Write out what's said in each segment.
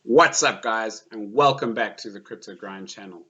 What's up, guys, and welcome back to the Crypto Grind channel.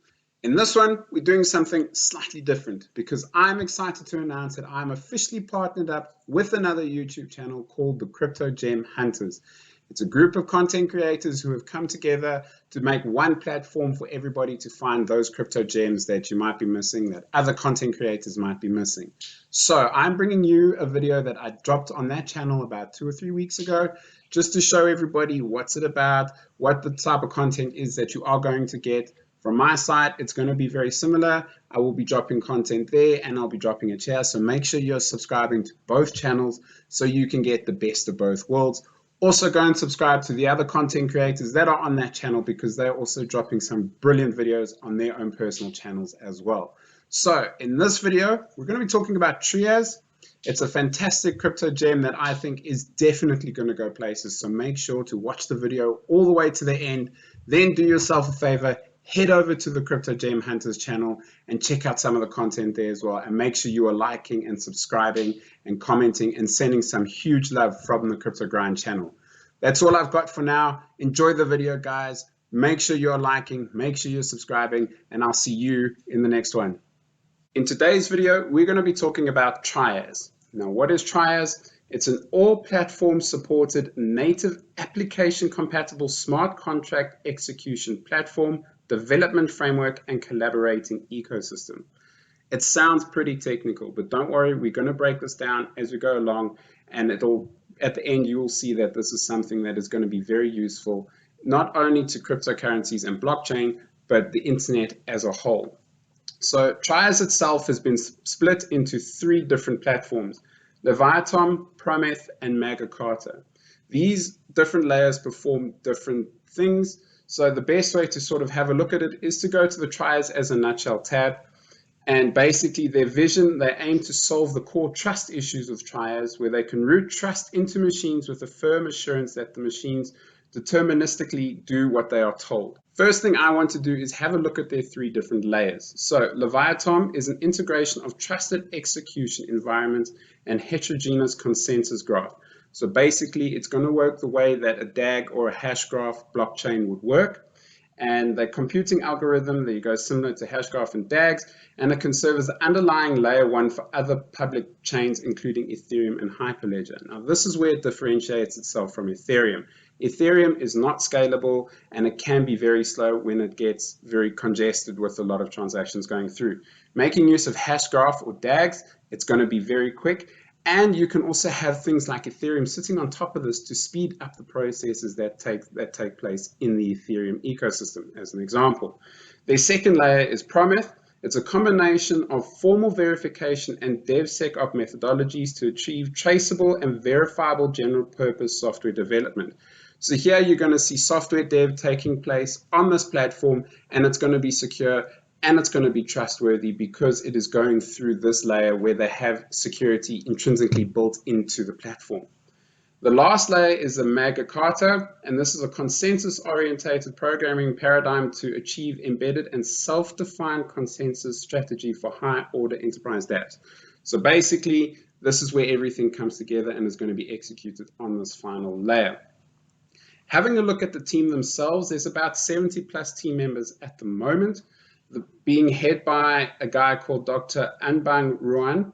In this one, we're doing something slightly different because I'm excited to announce that I'm officially partnered up with another YouTube channel called the Crypto Gem Hunters. It's a group of content creators who have come together to make one platform for everybody to find those crypto gems that you might be missing, that other content creators might be missing. So I'm bringing you a video that I dropped on that channel about 2 or 3 weeks ago, just to show everybody what's it about, what the type of content is that you are going to get. From my side, it's going to be very similar. I will be dropping content there and I'll be dropping it here. So make sure you're subscribing to both channels so you can get the best of both worlds. Also go and subscribe to the other content creators that are on that channel because they're also dropping some brilliant videos on their own personal channels as well. So in this video, we're going to be talking about Trias. It's a fantastic crypto gem that I think is definitely going to go places. So make sure to watch the video all the way to the end. Then do yourself a favor, head over to the Crypto Gem Hunters channel and check out some of the content there as well. And make sure you are liking and subscribing and commenting and sending some huge love from the Crypto Grind channel. That's all I've got for now. Enjoy the video, guys. Make sure you're liking, make sure you're subscribing, and I'll see you in the next one. In today's video, we're going to be talking about Trias. Now, what is Trias? It's an all-platform supported native application-compatible smart contract execution platform, development framework, and collaborating ecosystem. It sounds pretty technical, but don't worry, we're going to break this down as we go along, and at the end you will see that this is something that is going to be very useful, not only to cryptocurrencies and blockchain, but the internet as a whole. So Trias itself has been split into 3 different platforms: Leviathan, Prometh, and Magna Carta. These different layers perform different things. So the best way to sort of have a look at it is to go to the Trias as a nutshell tab. And basically their vision, they aim to solve the core trust issues with Trias, where they can root trust into machines with a firm assurance that the machines deterministically do what they are told. First thing I want to do is have a look at their 3 different layers. So Leviathan is an integration of trusted execution environments and heterogeneous consensus graph. So basically it's going to work the way that a DAG or a hash graph blockchain would work. And the computing algorithm, there you go, similar to Hashgraph and DAGs, and it can serve as the underlying layer 1 for other public chains, including Ethereum and Hyperledger. Now, this is where it differentiates itself from Ethereum. Ethereum is not scalable, and it can be very slow when it gets very congested with a lot of transactions going through. Making use of Hashgraph or DAGs, it's going to be very quick. And you can also have things like Ethereum sitting on top of this to speed up the processes that take place in the Ethereum ecosystem, as an example. Their second layer is Prometh. It's a combination of formal verification and DevSecOps methodologies to achieve traceable and verifiable general purpose software development. So here you're going to see software dev taking place on this platform, and it's going to be secure. And it's going to be trustworthy because it is going through this layer where they have security intrinsically built into the platform. The last layer is the Magna Carta, and this is a consensus-oriented programming paradigm to achieve embedded and self-defined consensus strategy for high-order enterprise dApps. So basically, this is where everything comes together and is going to be executed on this final layer. Having a look at the team themselves, there's about 70 plus team members at the moment, being head by a guy called Dr. Anbang Ruan.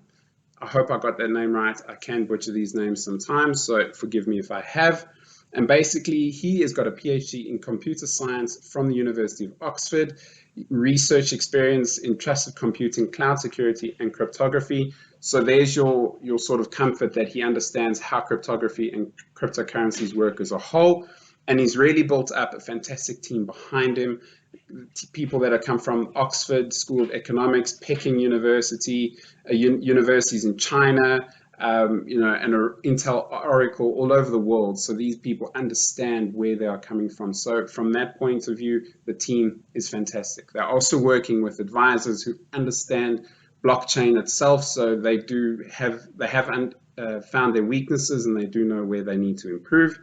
I hope I got that name right. I can butcher these names sometimes, so forgive me if I have. And basically, he has got a PhD in computer science from the University of Oxford, research experience in trusted computing, cloud security, and cryptography. So there's your sort of comfort that he understands how cryptography and cryptocurrencies work as a whole. And he's really built up a fantastic team behind him. People that have come from Oxford School of Economics, Peking University, universities in China, and Intel, Oracle, all over the world. So these people understand where they are coming from. So from that point of view, the team is fantastic. They're also working with advisors who understand blockchain itself. So they have found their weaknesses and they do know where they need to improve.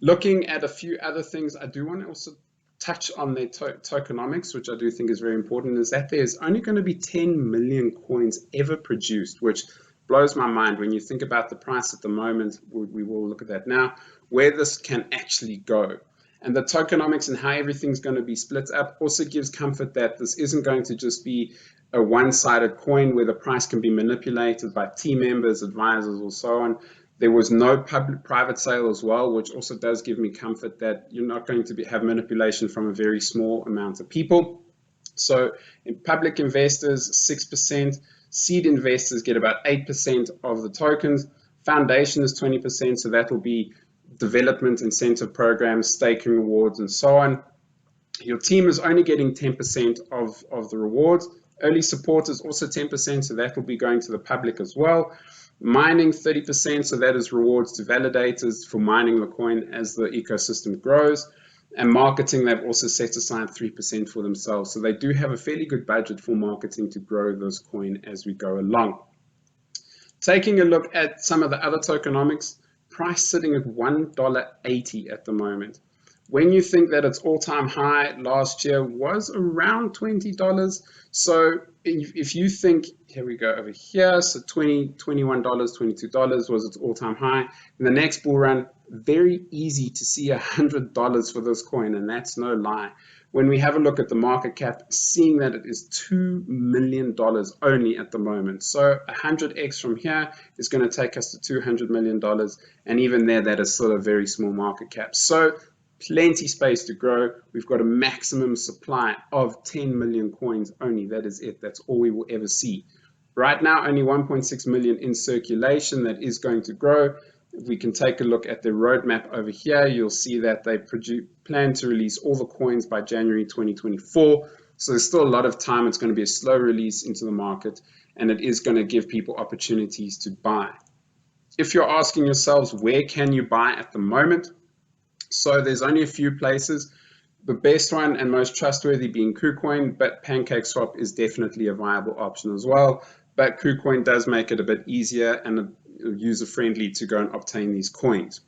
Looking at a few other things, I do want to also touch on their tokenomics, which I do think is very important, is that there's only going to be 10 million coins ever produced, which blows my mind when you think about the price at the moment. We will look at that now, where this can actually go. And the tokenomics and how everything's going to be split up also gives comfort that this isn't going to just be a one-sided coin where the price can be manipulated by team members, advisors, or so on. There was no private sale as well, which also does give me comfort that you're not going to have manipulation from a very small amount of people. So in public investors, 6%, seed investors get about 8% of the tokens, foundation is 20%, so that will be development incentive programs, staking rewards, and so on. Your team is only getting 10% of the rewards. Early support is also 10%, so that will be going to the public as well. Mining 30%, so that is rewards to validators for mining the coin as the ecosystem grows. And marketing, they've also set aside 3% for themselves. So they do have a fairly good budget for marketing to grow this coin as we go along. Taking a look at some of the other tokenomics, price sitting at $1.80 at the moment. When you think that its all-time high last year was around $20, so if you think, here we go over here, so $20, $21, $22 was its all-time high. In the next bull run, very easy to see $100 for this coin, and that's no lie. When we have a look at the market cap, seeing that it is $2 million only at the moment. So 100x from here is going to take us to $200 million, and even there, that is still a very small market cap. So plenty space to grow. We've got a maximum supply of 10 million coins only. That is it. That's all we will ever see. Right now, only 1.6 million in circulation. That is going to grow. If we can take a look at the roadmap over here, you'll see that they plan to release all the coins by January 2024. So there's still a lot of time. It's going to be a slow release into the market, and it is going to give people opportunities to buy. If you're asking yourselves, where can you buy at the moment? So there's only a few places. The best one and most trustworthy being KuCoin, but PancakeSwap is definitely a viable option as well. But KuCoin does make it a bit easier and user-friendly to go and obtain these coins.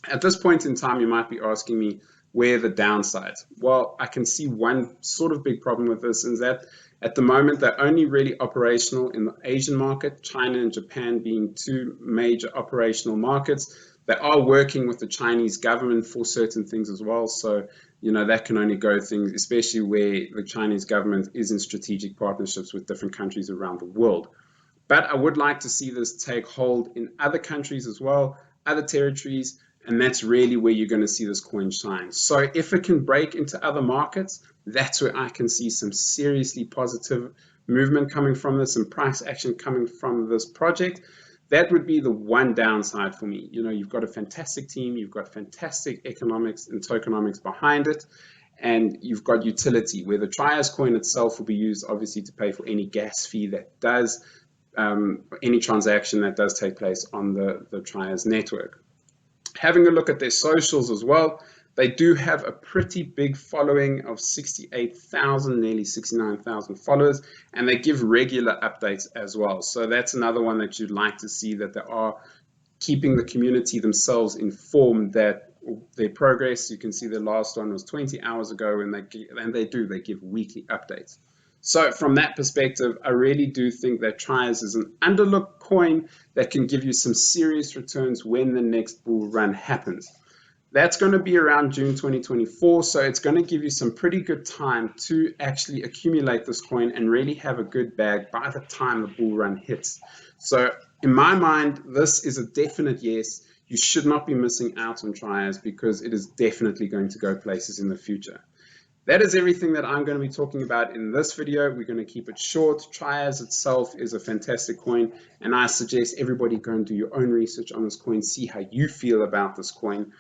At this point in time, you might be asking me, where are the downsides? Well, I can see one sort of big problem with this is that at the moment, they're only really operational in the Asian market, China and Japan being two major operational markets. They are working with the Chinese government for certain things as well. So, that can only go things, especially where the Chinese government is in strategic partnerships with different countries around the world. But I would like to see this take hold in other countries as well, other territories, and that's really where you're going to see this coin shine. So if it can break into other markets, that's where I can see some seriously positive movement coming from this and price action coming from this project. That would be the one downside for me. You've got a fantastic team, you've got fantastic economics and tokenomics behind it, and you've got utility where the Trias coin itself will be used obviously to pay for any gas fee that does, any transaction that does take place on the Trias network. Having a look at their socials as well, they do have a pretty big following of 68,000, nearly 69,000 followers, and they give regular updates as well. So that's another one that you'd like to see, that they are keeping the community themselves informed that their progress. You can see the last one was 20 hours ago, and they give weekly updates. So from that perspective, I really do think that Trias is an underlooked coin that can give you some serious returns when the next bull run happens. That's going to be around June 2024, so it's going to give you some pretty good time to actually accumulate this coin and really have a good bag by the time the bull run hits. So in my mind, this is a definite yes. You should not be missing out on Trias because it is definitely going to go places in the future. That is everything that I'm going to be talking about in this video. We're going to keep it short. Trias itself is a fantastic coin, and I suggest everybody go and do your own research on this coin, see how you feel about this coin.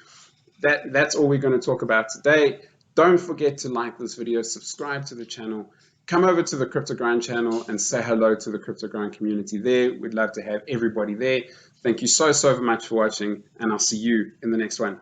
That's all we're going to talk about today. Don't forget to like this video, subscribe to the channel, come over to the Crypto Grind channel and say hello to the Crypto Grind community there. We'd love to have everybody there. Thank you so much for watching, and I'll see you in the next one.